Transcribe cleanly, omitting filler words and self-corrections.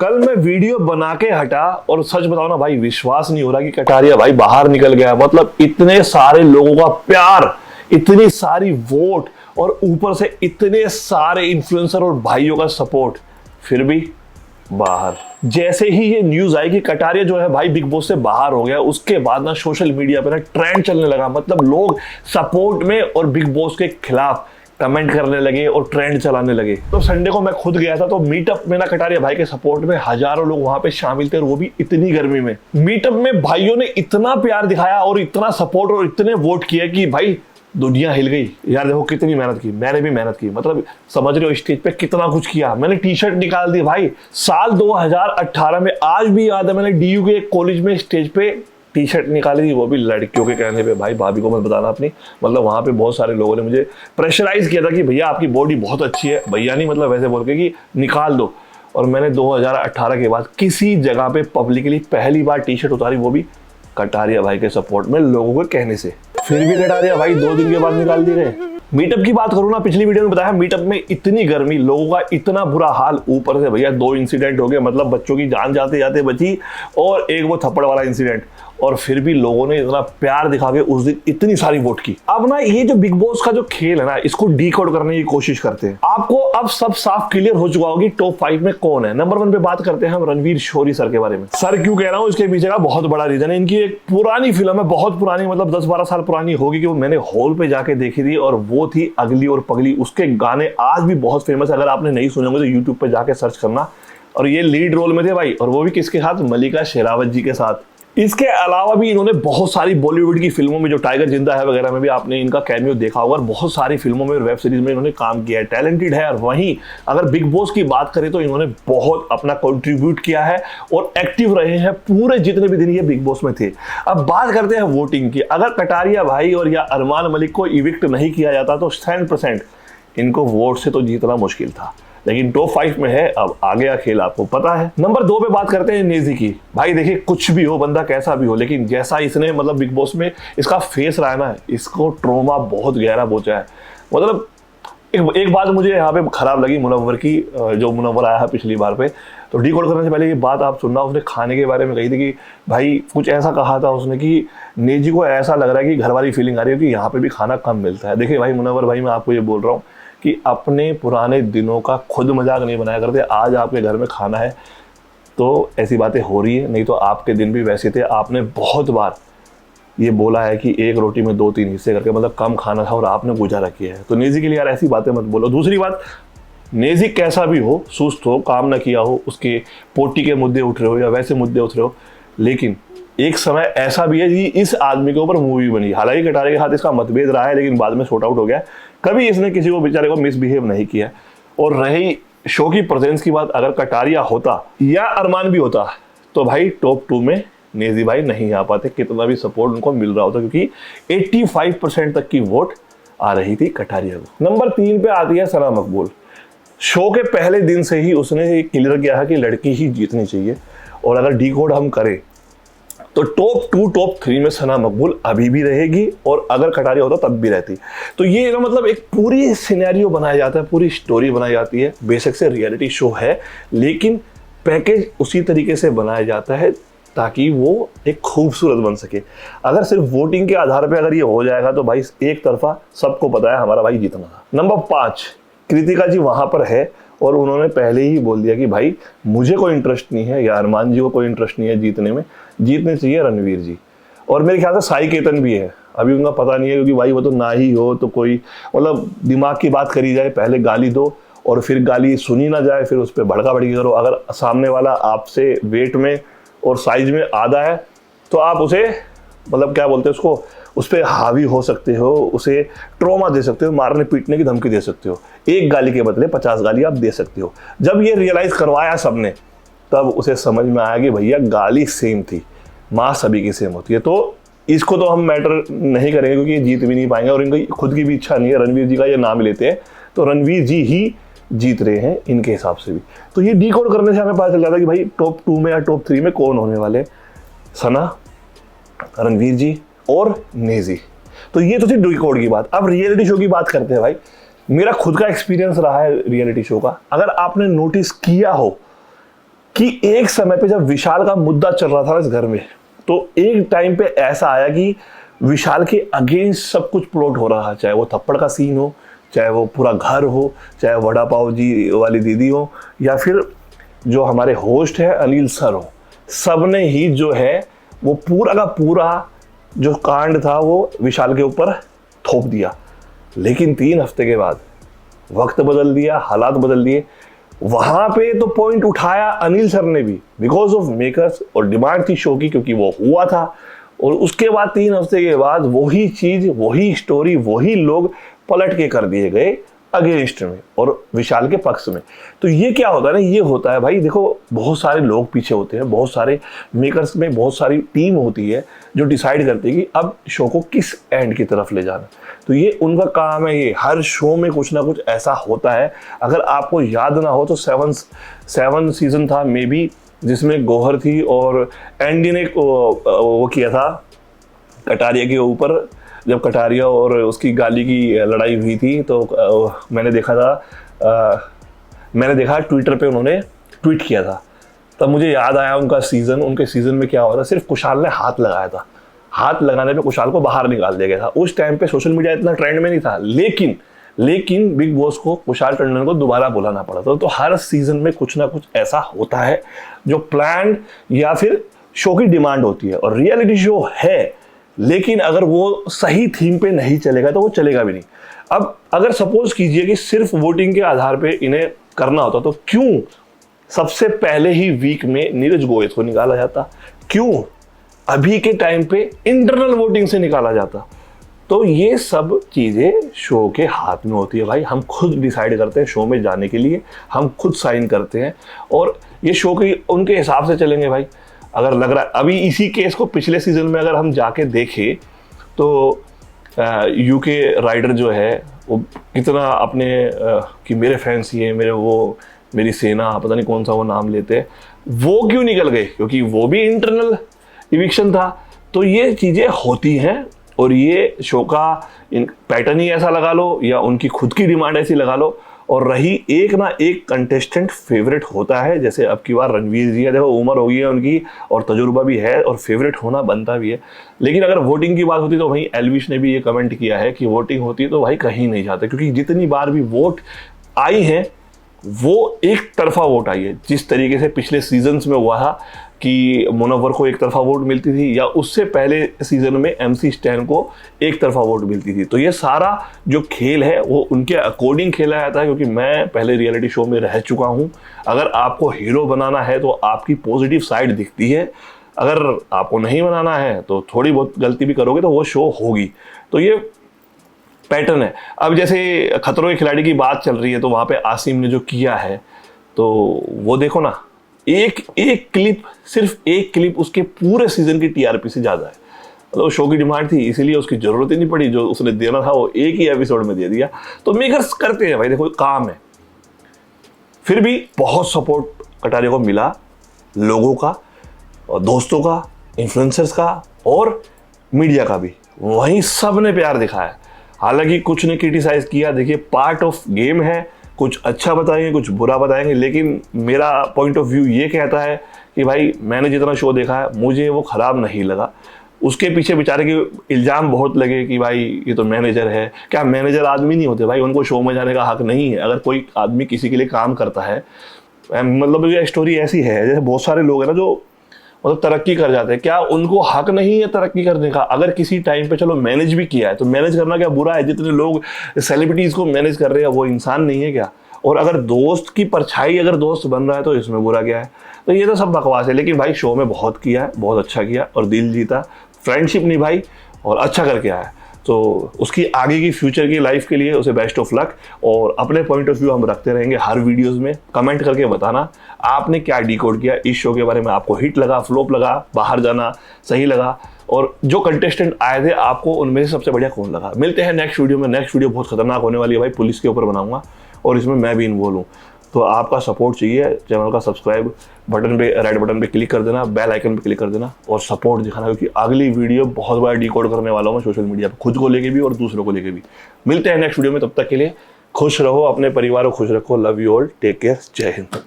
कल मैं वीडियो बना के हटा और सच बताओ ना भाई, विश्वास नहीं हो रहा कि कटारिया भाई बाहर निकल गया। मतलब इतने सारे लोगों का प्यार, इतनी सारी वोट और ऊपर से इतने सारे इन्फ्लुएंसर और भाइयों का सपोर्ट, फिर भी बाहर। जैसे ही ये न्यूज आई कि कटारिया जो है भाई बिग बॉस से बाहर हो गया, उसके बाद ना सोशल मीडिया पे ना ट्रेंड चलने लगा। मतलब लोग सपोर्ट में और बिग बॉस के खिलाफ कमेंट करने लगे और ट्रेंड चलाने लगे। तो संडे को मैं खुद गया था, तो मीटअप में ना कटारिया भाई के सपोर्ट में हजारों लोग वहां पे शामिल थे, और वो भी इतनी गर्मी में। मीटअप में भाइयों ने इतना प्यार दिखाया और इतना सपोर्ट और इतने वोट किया कि भाई दुनिया हिल गई। यार देखो कितनी मेहनत की, मैंने भी मेहनत की। मतलब समझ रहे हो स्टेज पे कितना कुछ किया। मैंने टी शर्ट निकाल दी भाई साल 2018 में, आज भी याद है मैंने डीयू के कॉलेज में स्टेज पे टी शर्ट निकाली थी, वो भी लड़कियों के कहने पे। भाई भाभी को मत बताना अपनी। मतलब वहां पे बहुत सारे लोगों ने मुझे प्रेशराइज किया था कि भैया आपकी बॉडी बहुत अच्छी है, भैया नहीं मतलब वैसे बोल के कि निकाल दो। और मैंने 2018 के बाद किसी जगह पे पब्लिकली पहली बार टी शर्ट उतारी, वो भी कटारिया भाई के सपोर्ट में, लोगों के कहने से। फिर भी कटारिया भाई 2 दिन के बाद निकाल दिए गए। मीटअप की बात करूं ना, पिछली वीडियो में बताया मीटअप में इतनी गर्मी, लोगों का इतना बुरा हाल, ऊपर से भैया 2 इंसिडेंट हो गए। मतलब बच्चों की जान जाते जाते बची, और एक वो थप्पड़ वाला इंसिडेंट। और फिर भी लोगों ने इतना प्यार दिखा के उस दिन इतनी सारी वोट की। अब ना ये जो बिग बॉस का जो खेल है ना, इसको डीकोड करने की कोशिश करते हैं। आपको अब सब साफ क्लियर हो चुका होगी टॉप 5 में कौन है। नंबर 1 पे बात करते हैं हम रणवीर शोरी सर के बारे में। सर क्यों कह रहा हूं, इसके पीछे का बहुत बड़ा रीजन है। इनकी एक पुरानी फिल्म है, बहुत पुरानी, मतलब 10-12 साल पुरानी होगी, कि वो मैंने हॉल पे जाके देखी थी, और वो थी अगली और पगली। उसके गाने आज भी बहुत फेमस है। अगर आपने नहीं सुने होंगे तो यूट्यूब पे जाके सर्च करना। और ये लीड रोल में थे भाई, और वो भी किसके साथ, मलिका शेरावत जी के साथ। इसके अलावा भी इन्होंने बहुत सारी बॉलीवुड की फिल्मों में, जो टाइगर जिंदा है वगैरह में भी आपने इनका कैमियो देखा होगा, और बहुत सारी फिल्मों में और वेब सीरीज में इन्होंने काम किया है। टैलेंटेड है। और वहीं अगर बिग बॉस की बात करें तो इन्होंने बहुत अपना कंट्रीब्यूट किया है और एक्टिव रहे हैं पूरे जितने भी दिन ये बिग बॉस में थे। अब बात करते हैं वोटिंग की। अगर कटारिया भाई और या अरमान मलिक को इविक्ट नहीं किया जाता तो 100% इनको वोट से तो जीतना मुश्किल था, लेकिन टॉप 5 में है। अब आगे का खेल आपको पता है। नंबर 2 पे बात करते हैं नेजी की। भाई देखिए कुछ भी हो, बंदा कैसा भी हो, लेकिन जैसा इसने मतलब बिग बॉस में इसका फेस रहा है ना, इसको ट्रॉमा बहुत गहरा पहुंचा है। मतलब एक बात मुझे यहाँ पे खराब लगी मुनव्वर की, जो मुनव्वर आया है पिछली बार पे, तो डीकोड करने से पहले ये बात आप सुनना। उसने खाने के बारे में कही थी कि भाई कुछ ऐसा कहा था उसने कि नेजी को ऐसा लग रहा है कि घर वाली फीलिंग आ रही है कि यहाँ पे भी खाना कम मिलता है। देखिए भाई मुनव्वर भाई, मैं आपको ये बोल रहा हूँ कि अपने पुराने दिनों का खुद मजाक नहीं बनाया करते। आज आपके घर में खाना है तो ऐसी बातें हो रही है, नहीं तो आपके दिन भी वैसे थे। आपने बहुत बार ये बोला है कि एक रोटी में 2-3 हिस्से करके, मतलब कम खाना था और आपने गुजारा किया है। तो नेजी के लिए यार ऐसी बातें मत बोलो। दूसरी बात, नेजी कैसा भी हो, सुस्त हो, काम ना किया हो, उसके पोटी के मुद्दे उठ रहे हो या वैसे मुद्दे उठ रहे हो, लेकिन एक समय ऐसा भी है कि इस आदमी के ऊपर मूवी बनी। हालांकि कटारे के साथ इसका मतभेद रहा है, लेकिन बाद में शॉर्ट आउट हो गया। कभी इसने किसी को बेचारे को मिसबिहेव नहीं किया। और रही शो की प्रेजेंस की बात, अगर कटारिया होता या अरमान भी होता तो भाई टॉप 2 में नेजी भाई नहीं आ पाते, कितना भी सपोर्ट उनको मिल रहा होता, क्योंकि 85% तक की वोट आ रही थी कटारिया को। नंबर 3 पे आती है सना मकबूल। शो के पहले दिन से ही उसने क्लियर किया है कि लड़की ही जीतनी चाहिए। और अगर डीकोड हम करें तो टॉप 2 टॉप 3 में सना मकबूल अभी भी रहेगी, और अगर कटारिया होता तब भी रहती। तो ये मतलब एक पूरी सिनेरियो बनाया जाता है, पूरी स्टोरी बनाई जाती है। बेशक से रियलिटी शो है, लेकिन पैकेज उसी तरीके से बनाया जाता है ताकि वो एक खूबसूरत बन सके। अगर सिर्फ वोटिंग के आधार पे अगर ये हो जाएगा तो भाई एक तरफा सबको पता है हमारा भाई जीतना था। नंबर 5 कृतिका जी वहां पर है, और उन्होंने पहले ही बोल दिया कि भाई मुझे कोई इंटरेस्ट नहीं है या अरमान जी को कोई इंटरेस्ट नहीं है जीतने में, जीतने चाहिए रणवीर जी। और मेरे ख्याल से साई केतन भी है, अभी उनका पता नहीं है, क्योंकि भाई वो तो ना ही हो तो कोई, मतलब दिमाग की बात करी जाए, पहले गाली दो और फिर गाली सुनी ना जाए, फिर उस पर भड़का भड़की करो। अगर सामने वाला आपसे वेट में और साइज में आधा है तो आप उसे, मतलब क्या बोलते हैं उसको, उस पर हावी हो सकते हो, उसे ट्रॉमा दे सकते हो, मारने पीटने की धमकी दे सकते हो। एक गाली के बदले 50 गाली आप दे सकते हो। जब ये रियलाइज करवाया सबने, तब उसे समझ में आया कि भैया गाली सेम थी, माँ सभी की सेम होती है। तो इसको तो हम मैटर नहीं करेंगे, क्योंकि ये जीत भी नहीं पाएंगे और इनकी खुद की भी इच्छा नहीं है। रणवीर जी का ये नाम लेते हैं तो रणवीर जी ही जीत रहे हैं इनके हिसाब से भी। तो ये डीकोड करने से हमें पता चल जाता है कि भाई टॉप 2 में या टॉप 3 में कौन होने वाले, सना, रणवीर जी और नेजी। तो ये तो थी डीकोड की बात। अब रियलिटी शो की बात करते हैं भाई। मेरा खुद का एक्सपीरियंस रहा है रियलिटी शो का। अगर आपने नोटिस किया हो कि एक समय पे जब विशाल का मुद्दा चल रहा था इस घर में, तो एक टाइम पे ऐसा आया कि विशाल के अगेंस्ट सब कुछ प्लॉट हो रहा है, चाहे वो थप्पड़ का सीन हो, चाहे वो पूरा घर हो, चाहे वड़ा पाव जी वाली दीदी हो, या फिर जो हमारे होस्ट है अनिल सर हो। सब ने ही जो है वो पूरा का पूरा जो कांड था वो विशाल के ऊपर थोप दिया। लेकिन 3 हफ्ते के बाद वक्त बदल दिया, हालात बदल दिए। वहां पे तो पॉइंट उठाया अनिल सर ने भी, बिकॉज ऑफ मेकर्स, और डिमांड थी शो की क्योंकि वो हुआ था। और उसके बाद 3 हफ्ते के बाद वही चीज, वही स्टोरी, वही लोग पलट के कर दिए गए अगेंस्ट में और विशाल के पक्ष में। तो ये क्या होता है ना, ये होता है भाई, देखो बहुत सारे लोग पीछे होते हैं, बहुत सारे मेकर्स में बहुत सारी टीम होती है जो डिसाइड करती है कि अब शो को किस एंड की तरफ ले जाना। तो ये उनका काम है। ये हर शो में कुछ ना कुछ ऐसा होता है। अगर आपको याद ना हो तो 7 सीजन था मे बी, जिसमें गौहर थी और एंडी ने वो किया था कटारिया के ऊपर। जब कटारिया और उसकी गाली की लड़ाई हुई थी तो मैंने देखा ट्विटर पे उन्होंने ट्वीट किया था। तब मुझे याद आया उनका सीजन। उनके सीजन में क्या हुआ था, सिर्फ कुशाल ने हाथ लगाया था, हाथ लगाने पे कुशाल को बाहर निकाल दिया गया था। उस टाइम पे सोशल मीडिया इतना ट्रेंड में नहीं था, लेकिन बिग बॉस को कुशाल टंडन को दोबारा बुलाना पड़ा था। तो हर सीजन में कुछ ना कुछ ऐसा होता है जो प्लान या फिर शो की डिमांड होती है। और रियलिटी शो है, लेकिन अगर वो सही थीम पे नहीं चलेगा तो वो चलेगा भी नहीं। अब अगर सपोज कीजिए कि सिर्फ वोटिंग के आधार पे इन्हें करना होता तो क्यों सबसे पहले ही वीक में नीरज गोयल को निकाला जाता, क्यों अभी के टाइम पे इंटरनल वोटिंग से निकाला जाता। तो ये सब चीजें शो के हाथ में होती है भाई। हम खुद डिसाइड करते हैं शो में जाने के लिए, हम खुद साइन करते हैं और ये शो के उनके हिसाब से चलेंगे भाई। अगर लग रहा है अभी इसी केस को पिछले सीजन में अगर हम जाके देखें तो यूके राइडर जो है वो कितना अपने कि मेरे फैंस ये मेरे वो मेरी सेना, पता नहीं कौन सा वो नाम लेते हैं, वो क्यों निकल गए, क्योंकि वो भी इंटरनल इविक्शन था। तो ये चीज़ें होती हैं और ये शो का पैटर्न ही ऐसा लगा लो या उनकी खुद की डिमांड ऐसी लगा लो। और रही एक ना एक कंटेस्टेंट फेवरेट होता है, जैसे अब की बार रणवीर जी है, देखो उम्र हो गई है उनकी और तजुर्बा भी है और फेवरेट होना बनता भी है। लेकिन अगर वोटिंग की बात होती तो भाई एल्विश ने भी ये कमेंट किया है कि वोटिंग होती तो भाई कहीं नहीं जाते, क्योंकि जितनी बार भी वोट आई है वो एक तरफा वोट आई है। जिस तरीके से पिछले सीजन्स में हुआ था कि मुनव्वर को एक तरफा वोट मिलती थी, या उससे पहले सीजन में MC स्टैन को एक तरफा वोट मिलती थी। तो ये सारा जो खेल है वो उनके अकॉर्डिंग खेला जाता है, क्योंकि मैं पहले रियलिटी शो में रह चुका हूँ। अगर आपको हीरो बनाना है तो आपकी पॉजिटिव साइड दिखती है, अगर आपको नहीं बनाना है तो थोड़ी बहुत गलती भी करोगे तो वो शो होगी। तो ये पैटर्न है। अब जैसे खतरों के खिलाड़ी की बात चल रही है तो वहाँ पे आसिम ने जो किया है तो वो देखो ना, एक क्लिप, सिर्फ एक क्लिप उसके पूरे सीजन की TRP से ज्यादा है। मतलब शो की डिमांड थी इसीलिए उसकी जरूरत ही नहीं पड़ी, जो उसने देना था वो एक ही एपिसोड में दे दिया। तो मेकर्स करते हैं भाई, देखो काम है। फिर भी बहुत सपोर्ट कटारिया को मिला, लोगों का और दोस्तों का, इन्फ्लुएंसर्स का और मीडिया का भी। वहीं सब ने प्यार दिखाया। हालांकि कुछ ने क्रिटिसाइज किया, देखिए पार्ट ऑफ गेम है, कुछ अच्छा बताएंगे कुछ बुरा बताएंगे, लेकिन मेरा पॉइंट ऑफ व्यू ये कहता है कि भाई मैंने जितना शो देखा है मुझे वो खराब नहीं लगा। उसके पीछे बेचारे के इल्ज़ाम बहुत लगे कि भाई ये तो मैनेजर है। क्या मैनेजर आदमी नहीं होते भाई, उनको शो में जाने का हक नहीं है? अगर कोई आदमी किसी के लिए काम करता है, मतलब ये स्टोरी ऐसी है जैसे बहुत सारे लोग हैं ना जो मतलब तरक्की कर जाते हैं, क्या उनको हक नहीं है तरक्की करने का? अगर किसी टाइम पे चलो मैनेज भी किया है तो मैनेज करना क्या बुरा है? जितने लोग सेलिब्रिटीज को मैनेज कर रहे हैं वो इंसान नहीं है क्या? और अगर दोस्त की परछाई अगर दोस्त बन रहा है तो इसमें बुरा क्या है? तो ये तो सब बकवास है। लेकिन भाई शो में बहुत किया है, बहुत अच्छा किया और दिल जीता, फ्रेंडशिप निभाई और अच्छा करके आया। तो उसकी आगे की फ्यूचर की लाइफ के लिए उसे बेस्ट ऑफ लक। और अपने पॉइंट ऑफ व्यू हम रखते रहेंगे हर वीडियोस में। कमेंट करके बताना आपने क्या डिकोड किया इस शो के बारे में। आपको हिट लगा, फ्लॉप लगा, बाहर जाना सही लगा, और जो कंटेस्टेंट आए थे आपको उनमें से सबसे बढ़िया कौन लगा? मिलते हैं नेक्स्ट वीडियो में। नेक्स्ट वीडियो बहुत खतरनाक होने वाली है भाई, पुलिस के ऊपर बनाऊंगा और इसमें मैं भी इन्वॉल्व हूँ। तो आपका सपोर्ट चाहिए। चैनल का सब्सक्राइब बटन पे, रेड बटन पे क्लिक कर देना, बेल आइकन पे क्लिक कर देना और सपोर्ट दिखाना, क्योंकि अगली वीडियो बहुत बड़ा डिकोड करने वाला हूँ मैं सोशल मीडिया पे, खुद को लेके भी और दूसरों को लेके भी। मिलते हैं नेक्स्ट वीडियो में, तब तक के लिए खुश रहो, अपने परिवार को खुश रखो। Love you all, take care, जय हिंद।